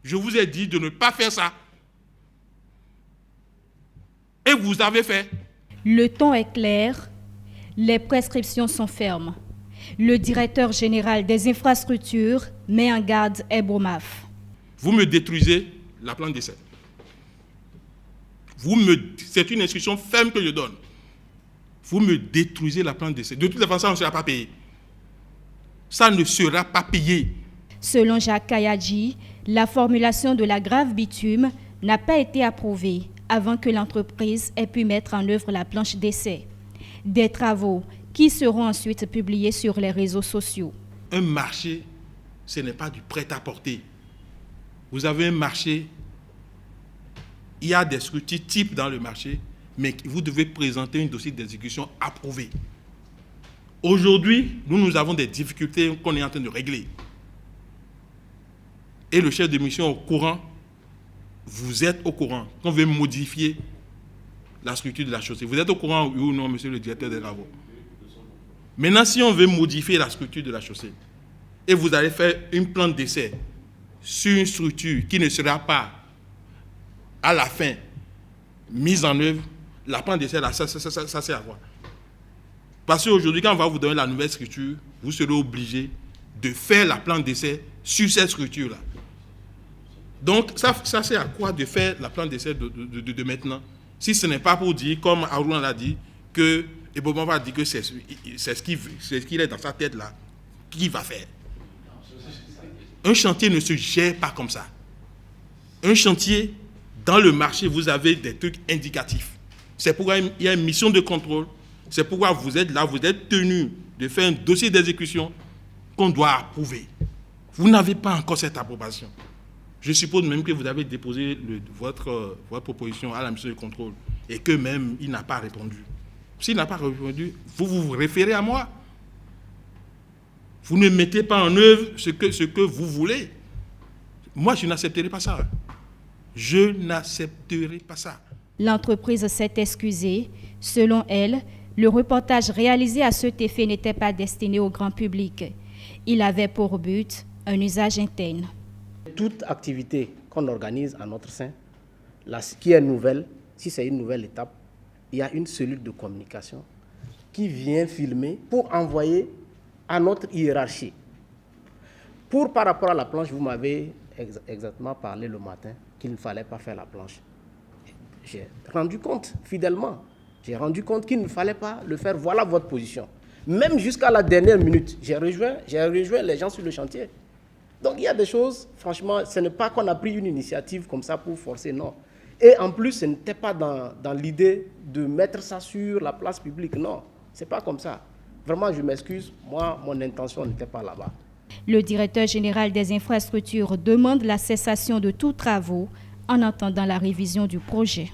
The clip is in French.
Je vous ai dit de ne pas faire ça. Et vous avez fait. Le ton est clair, les prescriptions sont fermes. Le directeur général des infrastructures met en garde Ebromaf. Vous me détruisez la plan d'essai. C'est une instruction ferme que je donne. Vous me détruisez la plan d'essai. De toute façon, ça ne sera pas payé. Ça ne sera pas payé. Selon Jacques Kayadji, la formulation de la grave bitume n'a pas été approuvée avant que l'entreprise ait pu mettre en œuvre la planche d'essai. Des travaux qui seront ensuite publiés sur les réseaux sociaux. Un marché, ce n'est pas du prêt-à-porter. Vous avez un marché, il y a des structures types dans le marché, mais vous devez présenter un dossier d'exécution approuvé. Aujourd'hui, nous avons des difficultés qu'on est en train de régler. Et le chef de mission est au courant, vous êtes au courant, qu'on veut modifier la structure de la chaussée. Vous êtes au courant, oui ou non, monsieur le directeur des travaux? Maintenant, si on veut modifier la structure de la chaussée, et vous allez faire une plante d'essai sur une structure qui ne sera pas, à la fin, mise en œuvre, la plante d'essai, là, ça sert à quoi? Parce qu'aujourd'hui, quand on va vous donner la nouvelle structure, vous serez obligé de faire la plante d'essai sur cette structure-là. Donc, ça sert à quoi de faire la plante d'essai de maintenant? Si ce n'est pas pour dire, comme Arouna l'a dit, que Eboma va dire que c'est ce qu'il est dans sa tête là, qu'il va faire. Un chantier ne se gère pas comme ça. Un chantier, dans le marché, vous avez des trucs indicatifs. C'est pourquoi il y a une mission de contrôle. C'est pourquoi vous êtes là, vous êtes tenu de faire un dossier d'exécution qu'on doit approuver. Vous n'avez pas encore cette approbation. Je suppose même que vous avez déposé votre proposition à la mission de contrôle et que même il n'a pas répondu. S'il n'a pas répondu, vous vous référez à moi. Vous ne mettez pas en œuvre ce que vous voulez. Moi, je n'accepterai pas ça. Je n'accepterai pas ça. L'entreprise s'est excusée. Selon elle, le reportage réalisé à cet effet n'était pas destiné au grand public. Il avait pour but un usage interne. Toute activité qu'on organise à notre sein, ce qui est nouvelle, si c'est une nouvelle étape, il y a une cellule de communication qui vient filmer pour envoyer à notre hiérarchie. Par rapport à la planche, vous m'avez exactement parlé le matin qu'il ne fallait pas faire la planche. J'ai rendu compte fidèlement. J'ai rendu compte qu'il ne fallait pas le faire. Voilà votre position. Même jusqu'à la dernière minute, j'ai rejoint les gens sur le chantier. Donc il y a des choses, franchement, ce n'est pas qu'on a pris une initiative comme ça pour forcer, non. Et en plus, ce n'était pas dans l'idée de mettre ça sur la place publique, non. Ce n'est pas comme ça. Vraiment, je m'excuse, moi, mon intention n'était pas là-bas. Le directeur général des infrastructures demande la cessation de tous travaux en attendant la révision du projet.